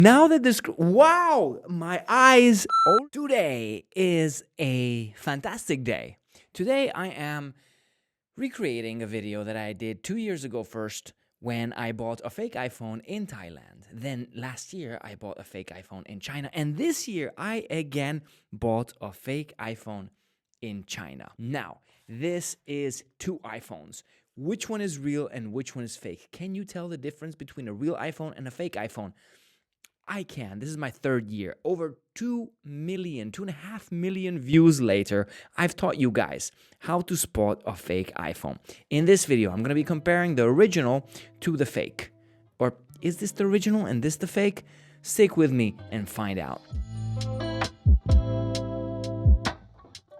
Now that this, wow, my eyes. Oh, today is a fantastic day. Today I am recreating a video that I did 2 years ago first when I bought a fake iPhone in Thailand. Then last year I bought a fake iPhone in China. And this year I again bought a fake iPhone in China. Now, this is two iPhones. Which one is real and which one is fake? Can you tell the difference between a real iPhone and a fake iPhone? I can. This is my third year. Over 2.5 million views later, I've taught you guys how to spot a fake iPhone. In this video, I'm going to be comparing the original to the fake. Or is this the original and this the fake? Stick with me and find out.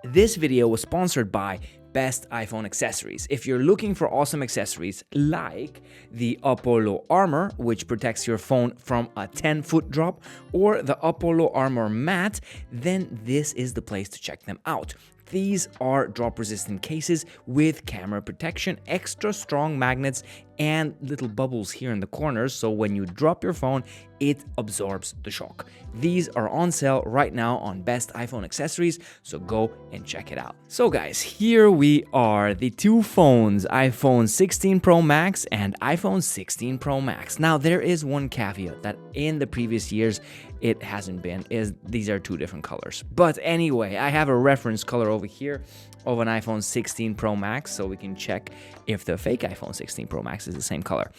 This video was sponsored by Best iPhone Accessories. If you're looking for awesome accessories like the Apollo Armor, which protects your phone from a 10-foot drop, or the Apollo Armor Mat, then this is the place to check them out. These are drop-resistant cases with camera protection, extra strong magnets, and little bubbles here in the corners, so when you drop your phone, it absorbs the shock. These are on sale right now on Best iPhone Accessories, so go and check it out. So guys, here we are, the two phones, iPhone 16 Pro Max and iPhone 16 Pro Max. Now, there is one caveat that in the previous years, it hasn't been, is these are two different colors. But anyway, I have a reference color over here of an iPhone 16 Pro Max, so we can check if the fake iPhone 16 Pro Max is the same color.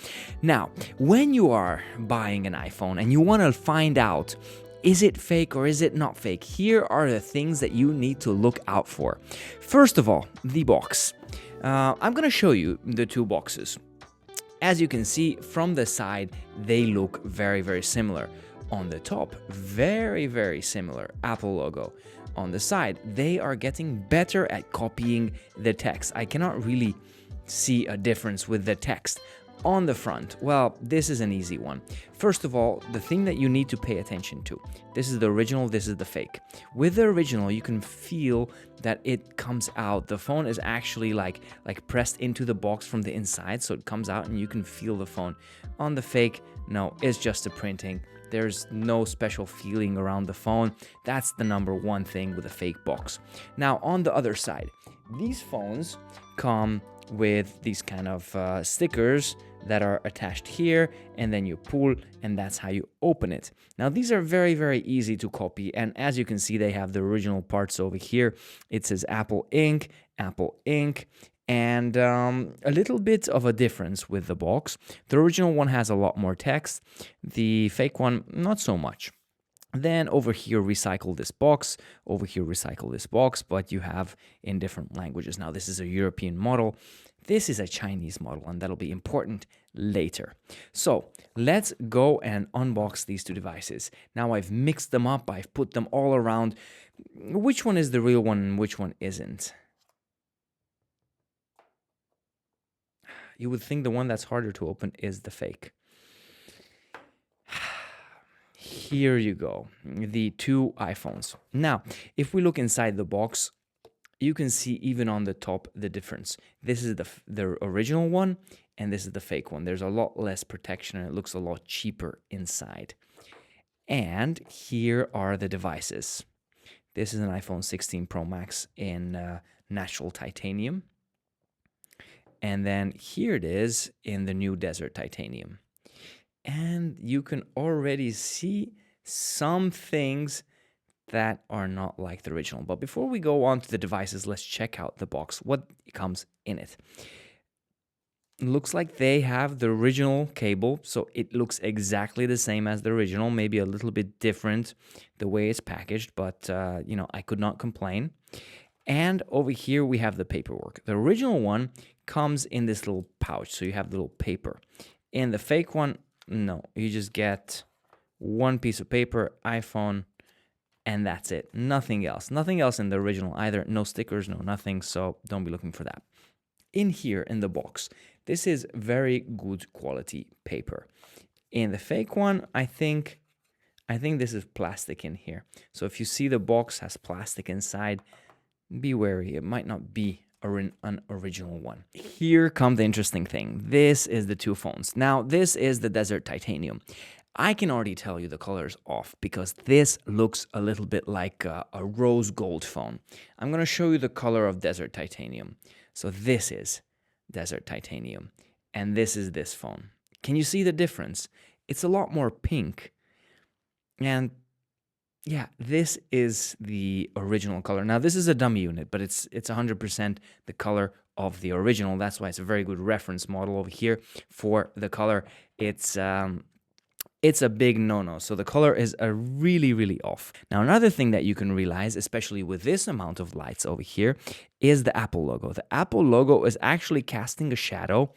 Now, when you are buying an iPhone and you want to find out, is it fake or is it not fake? Here are the things that you need to look out for. First of all, the box. I'm going to show you the two boxes. As you can see from the side, they look very, very similar. On the top, very, very similar Apple logo. On the side, they are getting better at copying the text. I cannot really see a difference with the text. On the front, well, this is an easy one. First of all, the thing that you need to pay attention to. This is the original, this is the fake. With the original, you can feel that it comes out. The phone is actually like pressed into the box from the inside, so it comes out and you can feel the phone. On the fake, no, it's just a printing. There's no special feeling around the phone. That's the number one thing with a fake box. Now, on the other side, these phones come with these kind of stickers that are attached here, and then you pull, and that's how you open it. Now, these are very, very easy to copy, and as you can see, they have the original parts over here. It says Apple Inc., and a little bit of a difference with the box. The original one has a lot more text. The fake one, not so much. Then over here, recycle this box. Over here, recycle this box, but you have in different languages. Now, this is a European model. This is a Chinese model, and that'll be important later. So let's go and unbox these two devices. Now, I've mixed them up. I've put them all around. Which one is the real one and which one isn't? You would think the one that's harder to open is the fake. Here you go, the two iPhones. Now, if we look inside the box, you can see even on the top the difference. This is the original one, and this is the fake one. There's a lot less protection, and it looks a lot cheaper inside. And here are the devices. This is an iPhone 16 Pro Max in natural titanium. And then here it is in the new desert titanium. And you can already see some things that are not like the original. But before we go on to the devices, let's check out the box, what comes in it. It looks like they have the original cable, so it looks exactly the same as the original, maybe a little bit different the way it's packaged, but I could not complain. And over here we have the paperwork. The original one comes in this little pouch, so you have the little paper. In the fake one, no, you just get one piece of paper, iPhone, and that's it. Nothing else. Nothing else in the original either. No stickers, no nothing, so don't be looking for that. In here, in the box, this is very good quality paper. In the fake one, I think this is plastic in here. So if you see the box has plastic inside, be wary. It might not be an original one. Here comes the interesting thing. This is the two phones. Now, this is the Desert Titanium. I can already tell you the color is off because this looks a little bit like a rose gold phone. I'm going to show you the color of Desert Titanium. So this is Desert Titanium, and this is this phone. Can you see the difference? It's a lot more pink. And yeah, this is the original color. Now, this is a dummy unit, but it's 100% the color of the original. That's why it's a very good reference model over here for the color. It's a big no-no. So the color is really, really off. Now, another thing that you can realize, especially with this amount of lights over here, is the Apple logo. The Apple logo is actually casting a shadow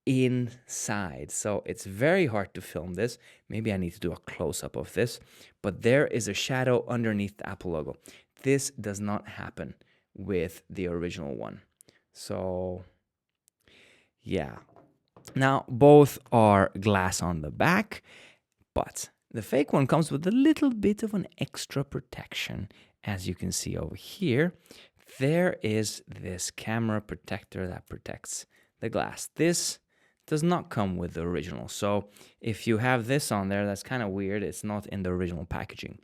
inside. So it's very hard to film this. Maybe I need to do a close-up of this. But there is a shadow underneath the Apple logo. This does not happen with the original one. So yeah. Now, both are glass on the back, but the fake one comes with a little bit of an extra protection. As you can see over here, there is this camera protector that protects the glass. This does not come with the original. So if you have this on there, that's kind of weird. It's not in the original packaging.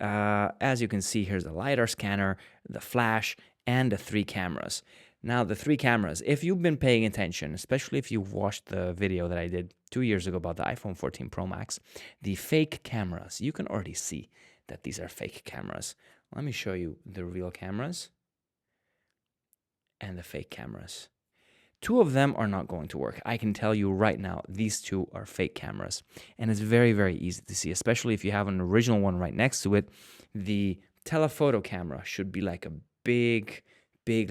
As you can see, here's the LiDAR scanner, the flash, and the 3 cameras. Now, the 3 cameras, if you've been paying attention, especially if you've watched the video that I did 2 years ago about the iPhone 14 Pro Max, the fake cameras, you can already see that these are fake cameras. Let me show you the real cameras and the fake cameras. 2 of them are not going to work. I can tell you right now, these 2 are fake cameras. And it's very, very easy to see, especially if you have an original one right next to it. The telephoto camera should be like a big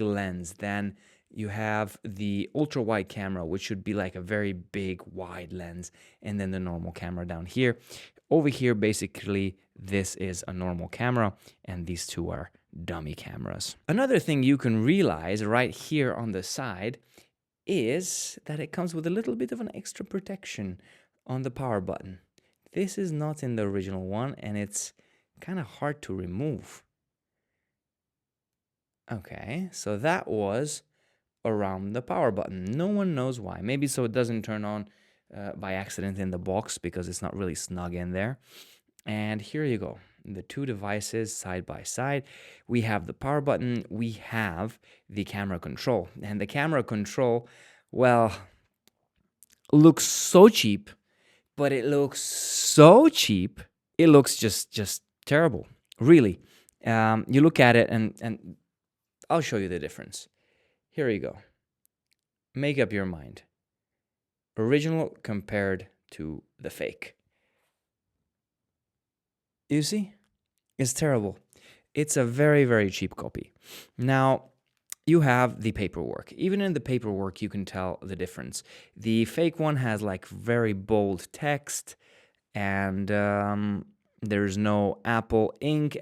lens. Then you have the ultra wide camera, which should be like a very big wide lens, and then the normal camera down here. Over here, basically, this is a normal camera, and these 2 are dummy cameras. Another thing you can realize right here on the side is that it comes with a little bit of an extra protection on the power button. This is not in the original one, and it's kind of hard to remove. Okay, so that was around the power button. No one knows why. Maybe so it doesn't turn on by accident in the box because it's not really snug in there. And here you go. The 2 devices side by side. We have the power button. We have the camera control. And the camera control, well, looks so cheap, but it looks so cheap. It looks just terrible, really. You look at it and I'll show you the difference. Here you go. Make up your mind. Original compared to the fake. You see? It's terrible. It's a very, very cheap copy. Now, you have the paperwork. Even in the paperwork, you can tell the difference. The fake one has like very bold text, and there's no Apple Inc.,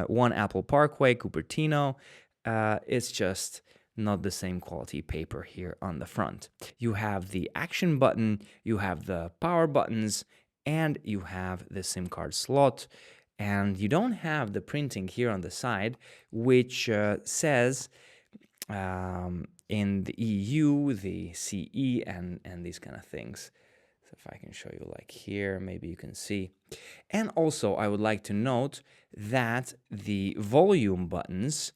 One Apple Parkway, Cupertino. It's just not the same quality paper here on the front. You have the action button, you have the power buttons, and you have the SIM card slot. And you don't have the printing here on the side, which says in the EU, the CE, and these kind of things. So if I can show you like here, maybe you can see. And also, I would like to note that the volume buttons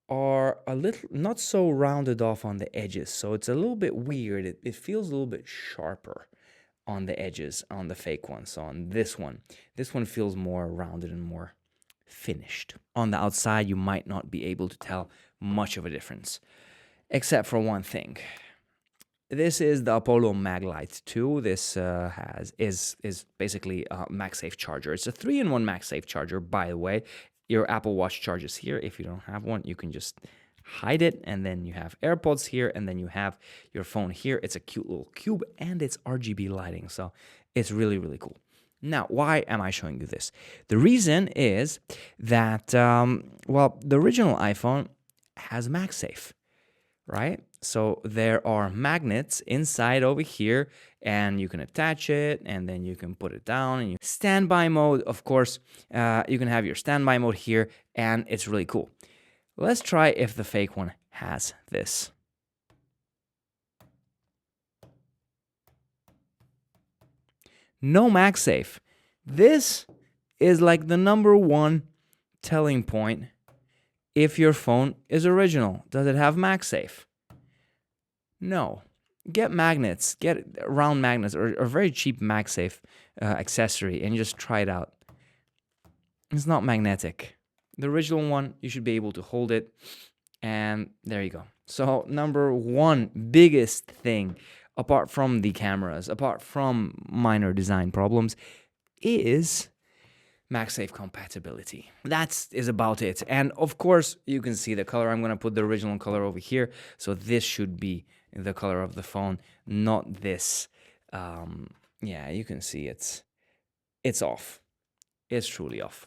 are a little not so rounded off on the edges. So it's a little bit weird. It feels a little bit sharper on the edges on the fake one. So on this one feels more rounded and more finished. On the outside, you might not be able to tell much of a difference, except for one thing. This is the Apollo Maglite 2. This is basically a MagSafe charger. It's a 3-in-1 MagSafe charger, by the way. Your Apple Watch charges here. If you don't have one, you can just hide it, and then you have AirPods here, and then you have your phone here. It's a cute little cube, and it's RGB lighting, so it's really, really cool. Now, why am I showing you this? The reason is that, well, the original iPhone has MagSafe, right? So there are magnets inside over here, and you can attach it, and then you can put it down. And standby mode, of course, you can have your standby mode here, and it's really cool. Let's try if the fake one has this. No MagSafe. This is like the number one telling point if your phone is original. Does it have MagSafe? No. Get magnets, get round magnets or a very cheap MagSafe accessory and just try it out. It's not magnetic. The original one, you should be able to hold it, and there you go. So number one biggest thing, apart from the cameras, apart from minor design problems, is MagSafe compatibility. That is about it. And of course, you can see the color. I'm going to put the original color over here. So this should be the color of the phone, not this. Yeah, you can see it's off. It's truly off.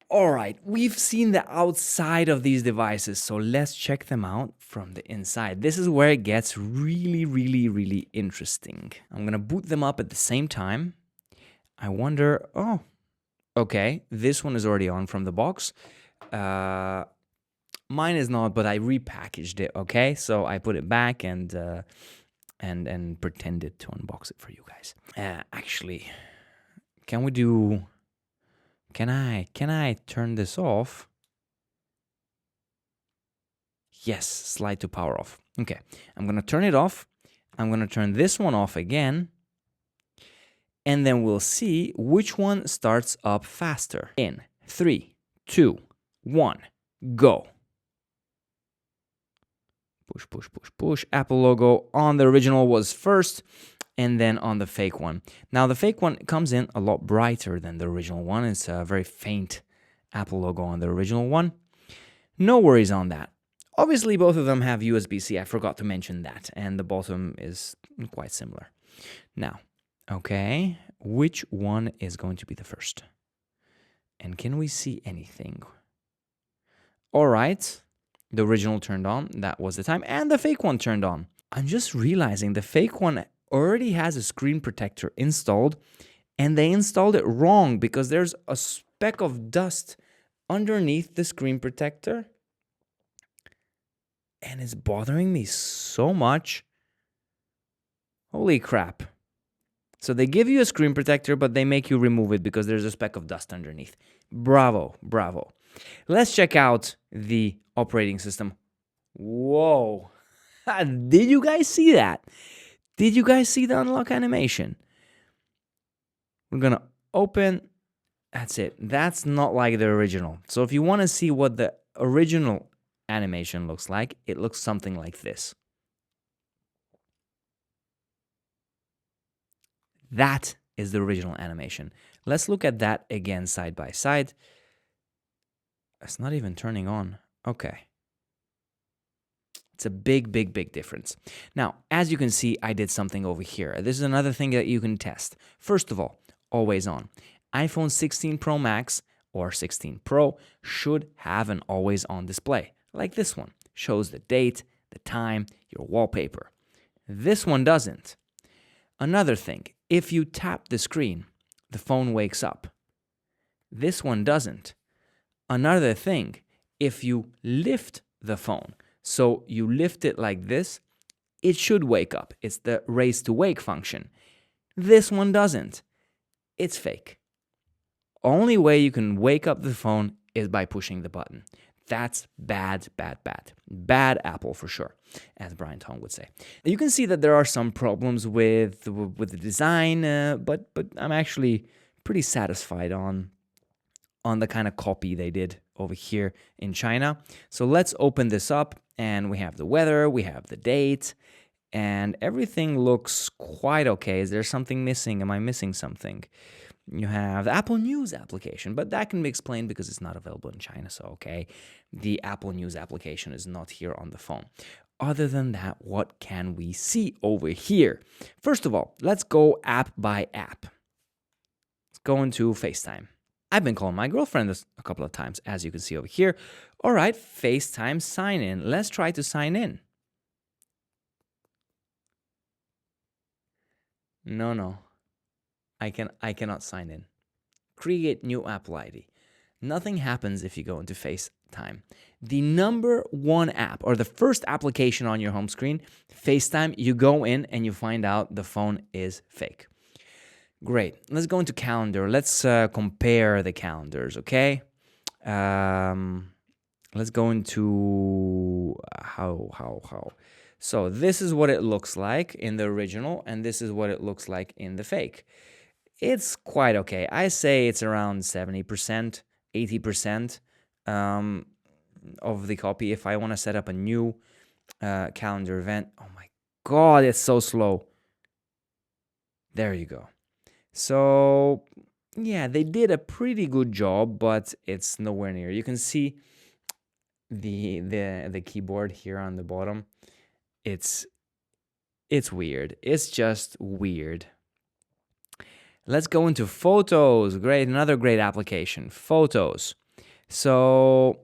All right, we've seen the outside of these devices, so let's check them out from the inside. This is where it gets really, really, really interesting. I'm gonna boot them up at the same time. I wonder, oh, okay, this one is already on from the box. Mine is not, but I repackaged it, okay? So I put it back and pretended to unbox it for you guys. Actually, can we do... Can I turn this off? Yes, slide to power off. Okay, I'm gonna turn it off. I'm gonna turn this one off again. And then we'll see which one starts up faster. In 3, 2, 1, go. Push, push, push, push. Apple logo on the original was first, and then on the fake one. Now, the fake one comes in a lot brighter than the original one. It's a very faint Apple logo on the original one. No worries on that. Obviously, both of them have USB-C. I forgot to mention that. And the bottom is quite similar. Now, okay, which one is going to be the first? And can we see anything? All right. The original turned on. That was the time. And the fake one turned on. I'm just realizing the fake one already has a screen protector installed, and they installed it wrong because there's a speck of dust underneath the screen protector, and it's bothering me so much. Holy crap. So they give you a screen protector, but they make you remove it because there's a speck of dust underneath. Bravo, bravo. Let's check out the operating system. Whoa. Did you guys see that? Did you guys see the unlock animation? We're going to open. That's it. That's not like the original. So if you want to see what the original animation looks like, it looks something like this. That is the original animation. Let's look at that again side by side. It's not even turning on. Okay. It's a big, big, big difference. Now, as you can see, I did something over here. This is another thing that you can test. First of all, always on. iPhone 16 Pro Max or 16 Pro should have an always on display, like this one. Shows the date, the time, your wallpaper. This one doesn't. Another thing, if you tap the screen, the phone wakes up. This one doesn't. Another thing, if you lift the phone, so you lift it like this, it should wake up. It's the raise to wake function. This one doesn't. It's fake. Only way you can wake up the phone is by pushing the button. That's bad, bad, bad. Bad Apple for sure, as Brian Tong would say. You can see that there are some problems with the design, but I'm actually pretty satisfied on the kind of copy they did over here in China. So let's open this up, and we have the weather, we have the date, and everything looks quite okay. Is there something missing? Am I missing something? You have the Apple News application, but that can be explained because it's not available in China, so okay. The Apple News application is not here on the phone. Other than that, what can we see over here? First of all, let's go app by app. Let's go into FaceTime. I've been calling my girlfriend a couple of times, as you can see over here. All right, FaceTime sign in. Let's try to sign in. No. I cannot sign in. Create new Apple ID. Nothing happens if you go into FaceTime. The number one app, or the first application on your home screen, FaceTime, you go in and you find out the phone is fake. Great. Let's go into calendar. Let's compare the calendars, okay? Let's go into how. So this is what it looks like in the original, and this is what it looks like in the fake. It's quite okay. I say it's around 70%, 80% of the copy. If I want to set up a new calendar event, oh my God, it's so slow. There you go. So yeah, they did a pretty good job, but it's nowhere near. You can see the keyboard here on the bottom. It's weird. It's just weird. Let's go into photos. Great, another great application. Photos. So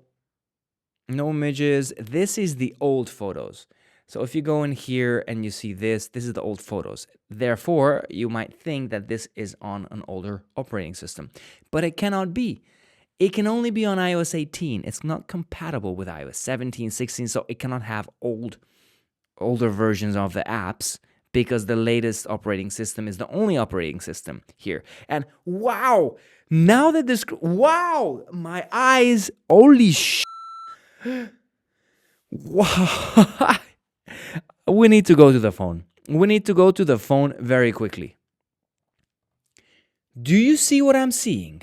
no images. This is the old photos. So if you go in here and you see this is the old photos. Therefore, you might think that this is on an older operating system, but it cannot be. It can only be on iOS 18. It's not compatible with iOS 17, 16, so it cannot have older versions of the apps because the latest operating system is the only operating system here. And wow, now that this, wow, my eyes, holy sh. Wow. We need to go to the phone. We need to go to the phone very quickly. Do you see what I'm seeing?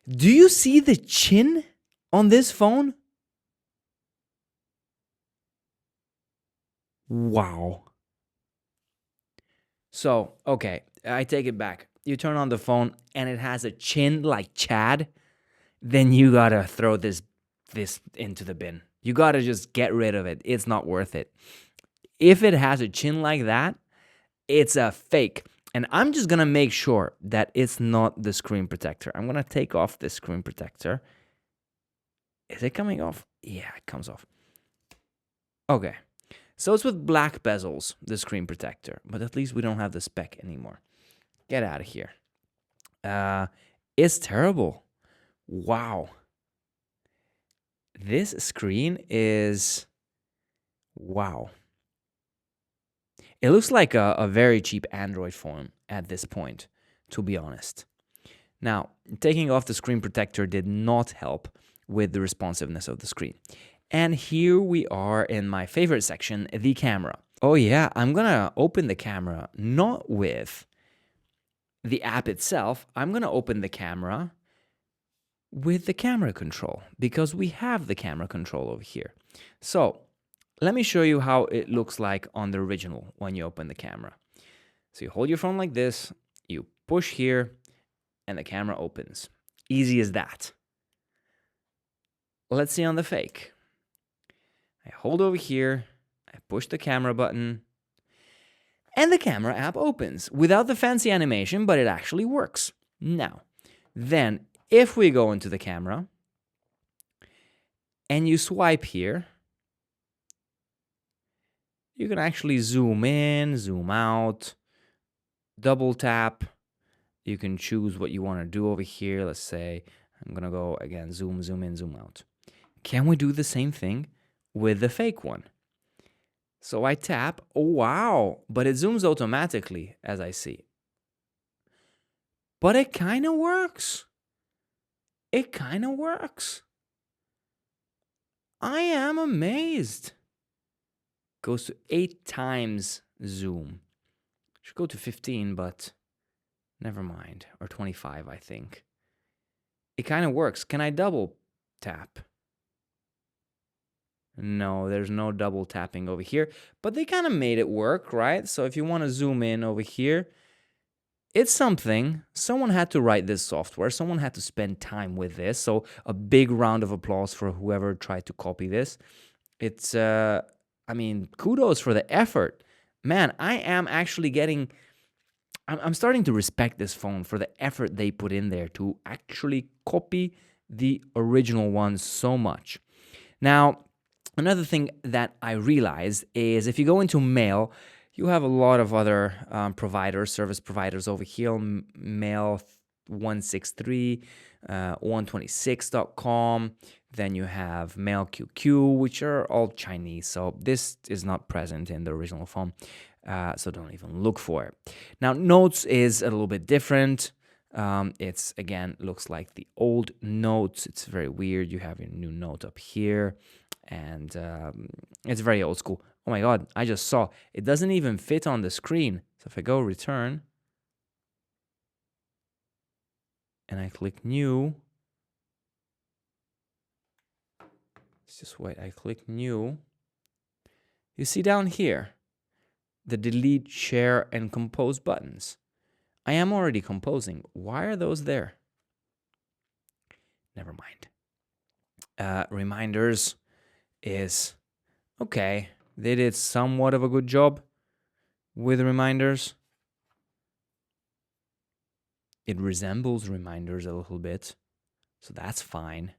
Do you see the chin on this phone? Wow. So, okay, I take it back. You turn on the phone and it has a chin like Chad, then you gotta throw this into the bin. You gotta just get rid of it. It's not worth it. If it has a chin like that, it's a fake. And I'm just gonna make sure that it's not the screen protector. I'm gonna take off the screen protector. Is it coming off? Yeah, it comes off. Okay. So it's with black bezels, the screen protector. But at least we don't have the spec anymore. Get out of here. It's terrible. Wow. This screen is... wow. It looks like a very cheap Android phone at this point, to be honest. Now, taking off the screen protector did not help with the responsiveness of the screen. And here we are in my favorite section, the camera. Oh yeah, I'm gonna open the camera not with the app itself. I'm gonna open the camera with the camera control because we have the camera control over here. So let me show you how it looks like on the original when you open the camera. So you hold your phone like this, you push here, and the camera opens. Easy as that. Let's see on the fake. I hold over here, I push the camera button, and the camera app opens without the fancy animation, but it actually works. Now, then if we go into the camera and you swipe here, you can actually zoom in, zoom out, double tap. You can choose what you want to do over here. Let's say I'm going to go again, zoom in, zoom out. Can we do the same thing with the fake one? So I tap, oh wow, but it zooms automatically as I see. But it kind of works. It kind of works. I am amazed. Goes to 8 times zoom. Should go to 15, but never mind. Or 25, I think. It kind of works. Can I double tap? No, there's no double tapping over here, but they kind of made it work, right? So if you want to zoom in over here, it's something. Someone had to write this software. Someone had to spend time with this. So a big round of applause for whoever tried to copy this. It's, I mean, kudos for the effort. Man, I am actually getting... I'm starting to respect this phone for the effort they put in there to actually copy the original one so much. Now, another thing that I realized is if you go into Mail, you have a lot of other providers, service providers over here, Mail 163, 126.com. Then you have Mail QQ, which are all Chinese. So this is not present in the original phone. so don't even look for it. Now, Notes is a little bit different. It's, again, looks like the old Notes. It's very weird. You have your new Note up here, and it's very old school. Oh my God, I just saw it doesn't even fit on the screen. So if I go return and I click new, let's just wait, I click new. You see down here the delete, share, and compose buttons. I am already composing. Why are those there? Never mind. Reminders is okay. They did somewhat of a good job with reminders. It resembles reminders a little bit, so that's fine.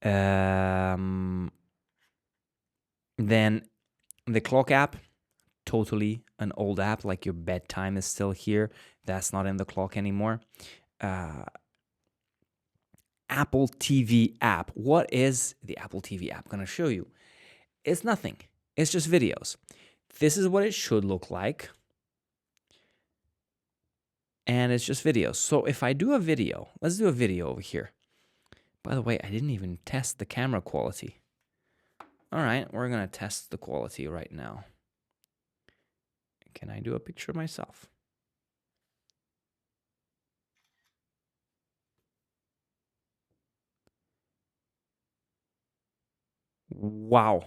Then the clock app, totally an old app, like your bedtime is still here. That's not in the clock anymore. Apple TV app. What is the Apple TV app? I'm going to show you. It's nothing. It's just videos. This is what it should look like. And it's just videos. So if I do a video, let's do a video over here. By the way, I didn't even test the camera quality. All right, we're going to test the quality right now. Can I do a picture of myself? Wow.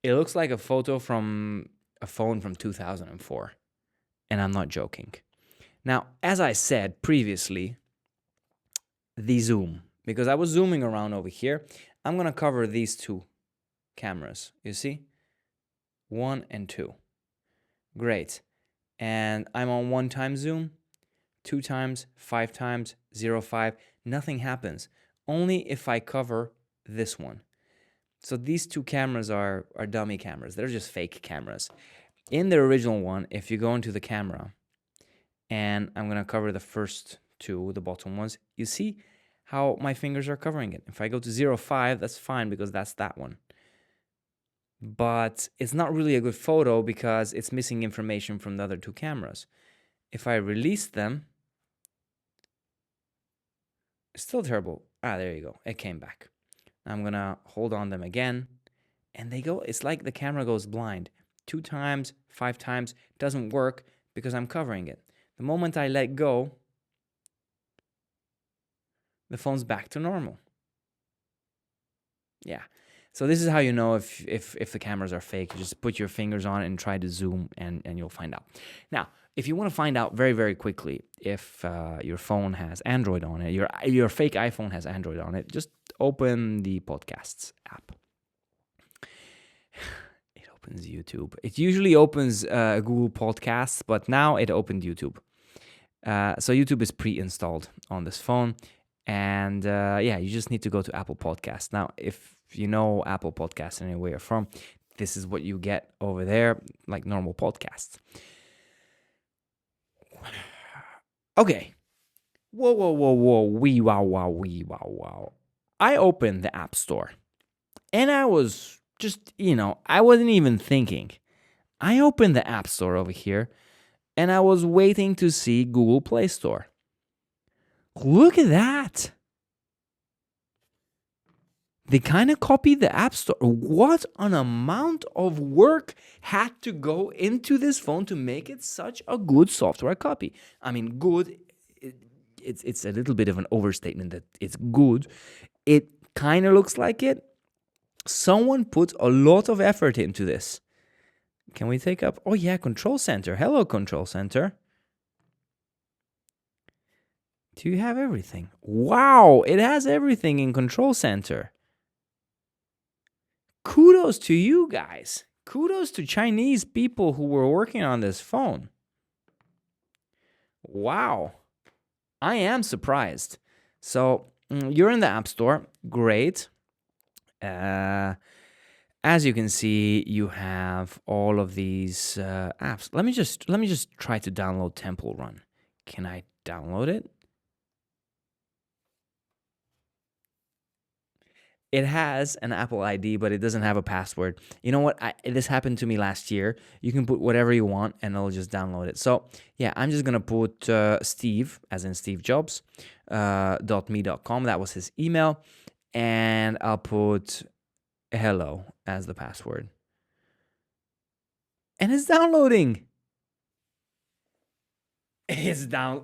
It looks like a photo from a phone from 2004. And I'm not joking. Now, as I said previously, the zoom, because I was zooming around over here, I'm going to cover these two cameras. You see? 1 and 2. Great. And I'm on 1 time zoom, 2 times, 5 times, 0.5. Nothing happens. Only if I cover this one. So these two cameras are dummy cameras. They're just fake cameras. In the original one, if you go into the camera, and I'm going to cover the first two, the bottom ones, you see how my fingers are covering it. If I go to 0.5, that's fine because that's that one. But it's not really a good photo because it's missing information from the other two cameras. If I release them, it's still terrible. There you go. It came back. I'm going to hold on them again. And they go, it's like the camera goes blind. 2 times, 5 times, doesn't work because I'm covering it. The moment I let go, the phone's back to normal. Yeah. So this is how you know if the cameras are fake. You just put your fingers on it and try to zoom and you'll find out. Now, if you want to find out very, very quickly if your phone has Android on it, your fake iPhone has Android on it, just open the Podcasts app. It opens YouTube. It usually opens Google Podcasts, but now it opened YouTube. So YouTube is pre-installed on this phone. And yeah, you just need to go to Apple Podcasts. Now, if you know Apple Podcasts and where you're from, this is what you get over there, like normal podcasts. Okay. Whoa. Wee wow. I opened the App Store. And I was just, I wasn't even thinking. I opened the App Store over here. And I was waiting to see Google Play Store. Look at that. They kind of copied the App Store. What an amount of work had to go into this phone to make it such a good software copy. I mean, good, it's a little bit of an overstatement that it's good. It kind of looks like it. Someone put a lot of effort into this. Can we take up? Oh, yeah, Control Center. Hello, Control Center. Do you have everything? Wow, it has everything in Control Center. Kudos to you guys. Kudos to Chinese people who were working on this phone. Wow. I am surprised. So you're in the App Store. Great. As you can see, you have all of these apps. Let me just try to download Temple Run. Can I download it? It has an Apple ID, but it doesn't have a password. You know what? This happened to me last year. You can put whatever you want, and it'll just download it. So yeah, I'm just gonna put Steve, as in Steve Jobs, .me.com. That was his email, and I'll put hello as the password. And it's downloading. It's down.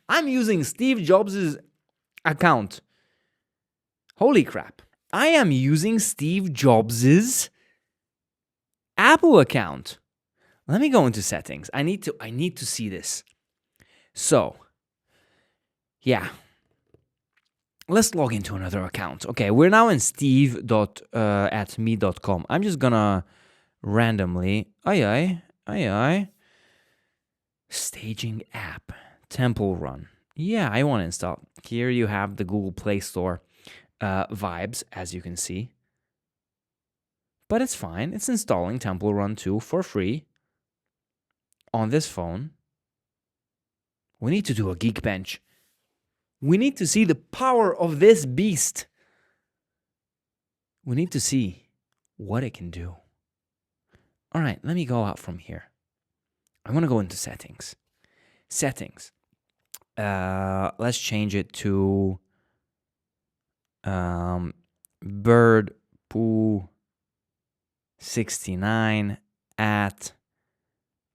I'm using Steve Jobs' account. Holy crap. I am using Steve Jobs' Apple account. Let me go into settings. I need to see this. So, yeah. Let's log into another account. Okay, we're now in steve.me.com. I'm just gonna randomly, staging app, Temple Run. Yeah, I want to install. Here you have the Google Play Store vibes, as you can see. But it's fine. It's installing Temple Run 2 for free on this phone. We need to do a Geekbench. We need to see the power of this beast. We need to see what it can do. All right, let me go out from here. I want to go into settings. Settings. Let's change it to bird poo 69 at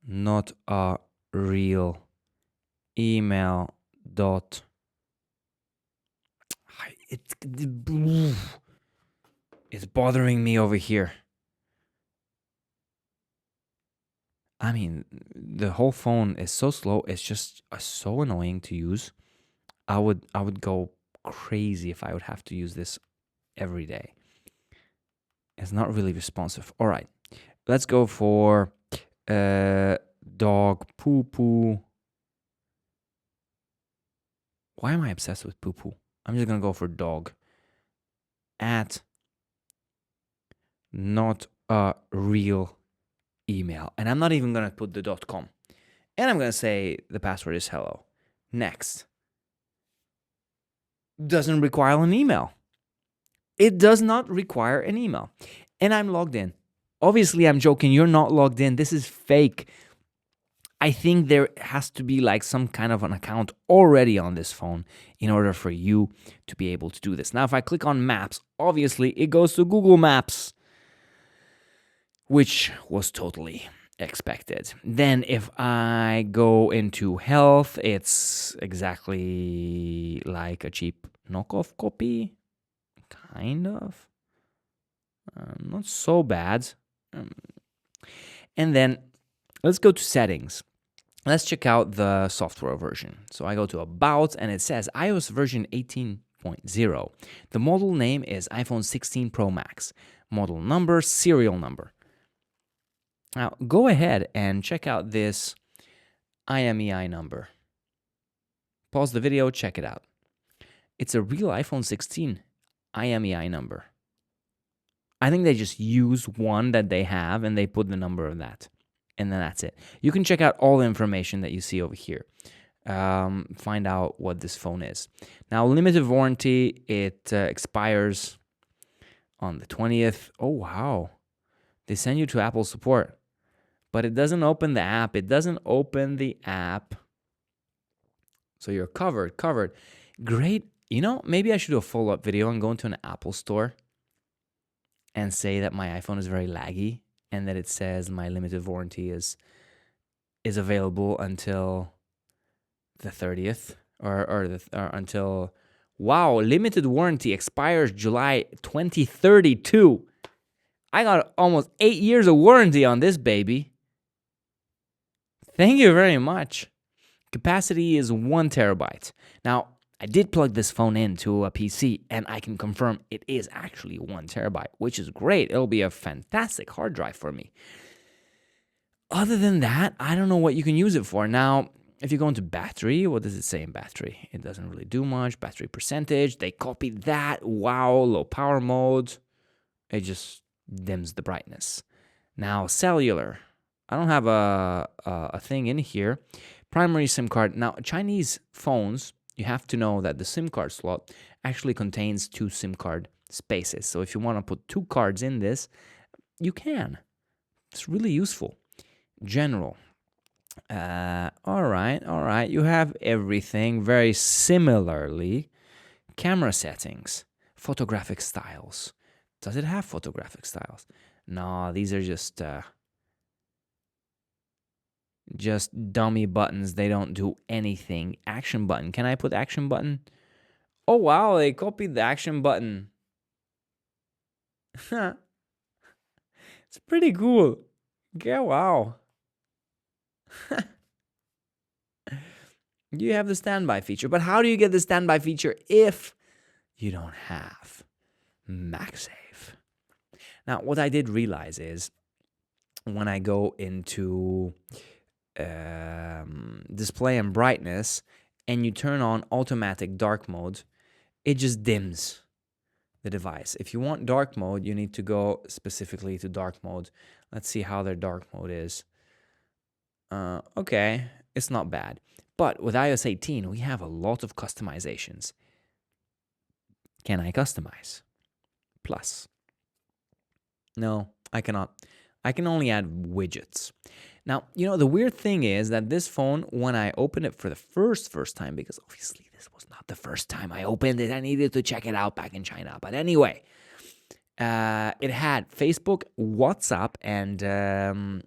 not a real email dot. It's bothering me over here. I mean, the whole phone is so slow. It's just so annoying to use. I would go crazy if I would have to use this every day. It's not really responsive. All right, let's go for dog poo poo. Why am I obsessed with poo poo? I'm just gonna go for dog at not a real email. And I'm not even going to put the .com. And I'm going to say the password is hello. Next. Doesn't require an email. It does not require an email. And I'm logged in. Obviously, I'm joking. You're not logged in. This is fake. I think there has to be like some kind of an account already on this phone in order for you to be able to do this. Now, if I click on Maps, obviously it goes to Google Maps, which was totally expected. Then if I go into health, it's exactly like a cheap knockoff copy. Kind of. Not so bad. And then let's go to settings. Let's check out the software version. So I go to About, and it says iOS version 18.0. The model name is iPhone 16 Pro Max. Model number, serial number. Now, go ahead and check out this IMEI number. Pause the video, check it out. It's a real iPhone 16 IMEI number. I think they just use one that they have and they put the number of that. And then that's it. You can check out all the information that you see over here. Find out what this phone is. Now, limited warranty, it expires on the 20th. Oh, wow. They send you to Apple support. But it doesn't open the app. It doesn't open the app. So you're covered. Great. You know, maybe I should do a follow-up video and go into an Apple store and say that my iPhone is very laggy and that it says my limited warranty is available until the 30th or until, wow, limited warranty expires July 2032. I got almost 8 years of warranty on this baby. Thank you very much. Capacity is 1 terabyte. Now, I did plug this phone into a PC, and I can confirm it is actually 1 terabyte, which is great. It'll be a fantastic hard drive for me. Other than that, I don't know what you can use it for. Now, if you go into battery, what does it say in battery? It doesn't really do much. Battery percentage, they copied that. Wow, low power mode. It just dims the brightness. Now, cellular. I don't have a thing in here. Primary SIM card. Now, Chinese phones You have to know that the SIM card slot actually contains 2 SIM card spaces. So if you want to put 2 cards in this, you can. It's really useful. General. All right. You have everything very similarly. Camera settings, photographic styles. Does it have photographic styles? No, these are just dummy buttons. They don't do anything. Action button. Can I put action button? Oh, wow, they copied the action button. It's pretty cool. Yeah, wow. You have the standby feature, but how do you get the standby feature if you don't have MagSafe? Now, what I did realize is when I go into display and brightness and you turn on automatic dark mode, it just dims the device. If you want dark mode, you need to go specifically to dark mode. Let's see how their dark mode is. Okay, it's not bad. But with iOS 18, we have a lot of customizations. Can I customize? Plus. No, I cannot. I can only add widgets. Now, the weird thing is that this phone, when I opened it for the first time, because obviously this was not the first time I opened it, I needed to check it out back in China. But anyway, it had Facebook, WhatsApp, and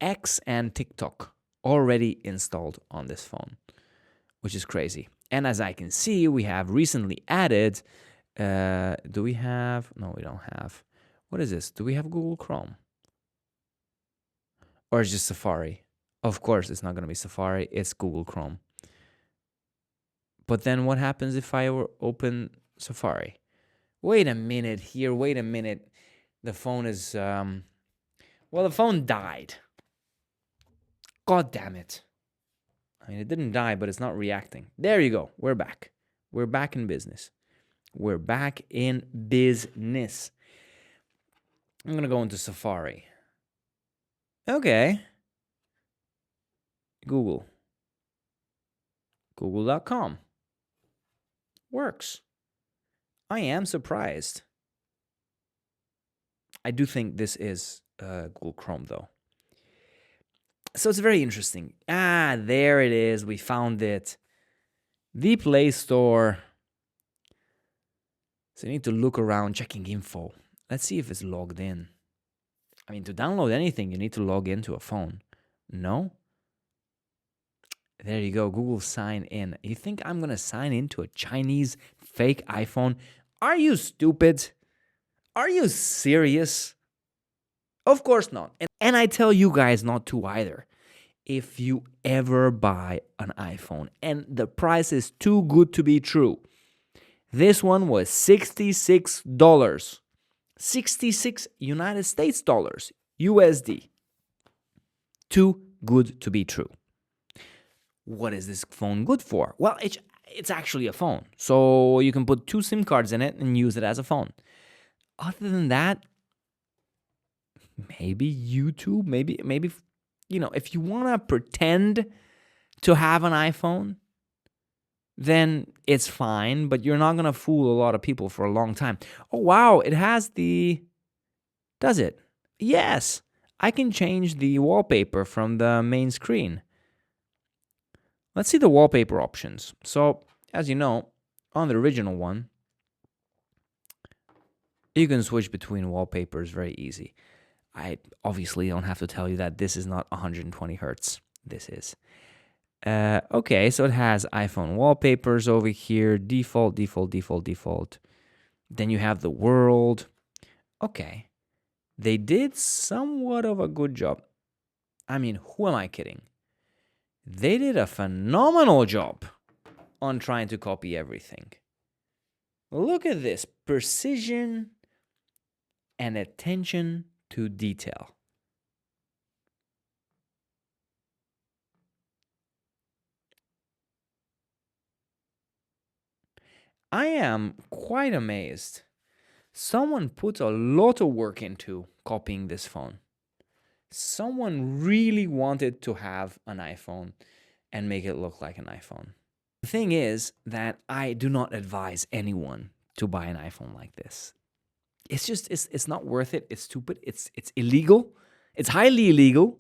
X and TikTok already installed on this phone, which is crazy. And as I can see, we have recently added, do we have, no, we don't have. What is this? Do we have Google Chrome? Or it's just Safari? Of course, it's not going to be Safari. It's Google Chrome. But then what happens if I open Safari? Wait a minute here. Wait a minute. The phone is, well, the phone died. God damn it. I mean, it didn't die, but it's not reacting. There you go. We're back. We're back in business. We're back in business. I'm going to go into Safari. Okay. Google. Google.com. Works. I am surprised. I do think this is Google Chrome, though. So it's very interesting. There it is. We found it. The Play Store. So you need to look around checking info. Let's see if it's logged in. I mean, to download anything, you need to log into a phone. No? There you go. Google sign in. You think I'm going to sign into a Chinese fake iPhone? Are you stupid? Are you serious? Of course not. And I tell you guys not to either. If you ever buy an iPhone and the price is too good to be true, this one was $66. 66 United States dollars, USD. Too good to be true. What is this phone good for? Well, it's actually a phone. So you can put 2 SIM cards in it and use it as a phone. Other than that, maybe YouTube, maybe if you want to pretend to have an iPhone, then it's fine, but you're not going to fool a lot of people for a long time. Oh, wow, it has does it? Yes, I can change the wallpaper from the main screen. Let's see the wallpaper options. So, as you know, on the original one, you can switch between wallpapers very easy. I obviously don't have to tell you that this is not 120 hertz. This is. Okay, so it has iPhone wallpapers over here. Default. Then you have the world. Okay. They did somewhat of a good job. I mean, who am I kidding? They did a phenomenal job on trying to copy everything. Look at this. Precision and attention to detail. I am quite amazed. Someone put a lot of work into copying this phone. Someone really wanted to have an iPhone and make it look like an iPhone. The thing is that I do not advise anyone to buy an iPhone like this. It's not worth it. It's stupid. It's illegal. It's highly illegal,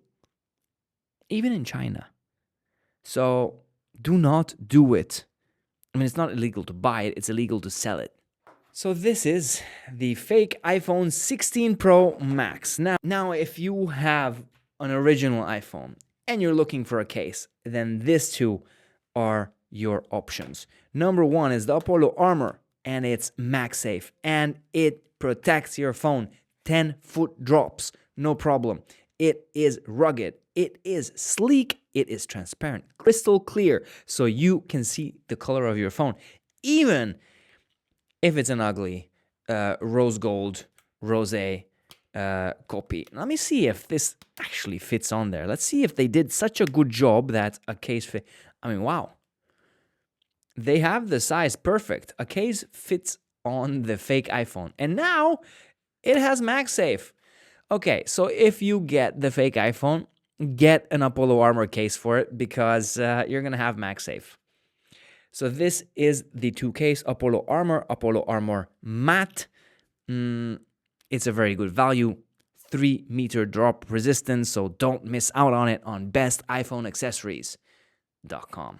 even in China. So do not do it. I mean, it's not illegal to buy it. It's illegal to sell it. So this is the fake iPhone 16 Pro Max. Now, if you have an original iPhone and you're looking for a case, then these two are your options. Number one is the Apollo Armor, and it's MagSafe, and it protects your phone 10-foot drops, no problem. It is rugged, it is sleek, it is transparent, crystal clear, so you can see the color of your phone, even if it's an ugly rose gold, rosé copy. Let me see if this actually fits on there. Let's see if they did such a good job that a case fit. I mean, wow. They have the size perfect. A case fits on the fake iPhone. And now it has MagSafe. Okay, so if you get the fake iPhone, get an Apollo Armor case for it because you're going to have MagSafe. So this is the two case, Apollo Armor Matte. It's a very good value, 3-meter drop resistance, so don't miss out on it on bestiPhoneaccessories.com.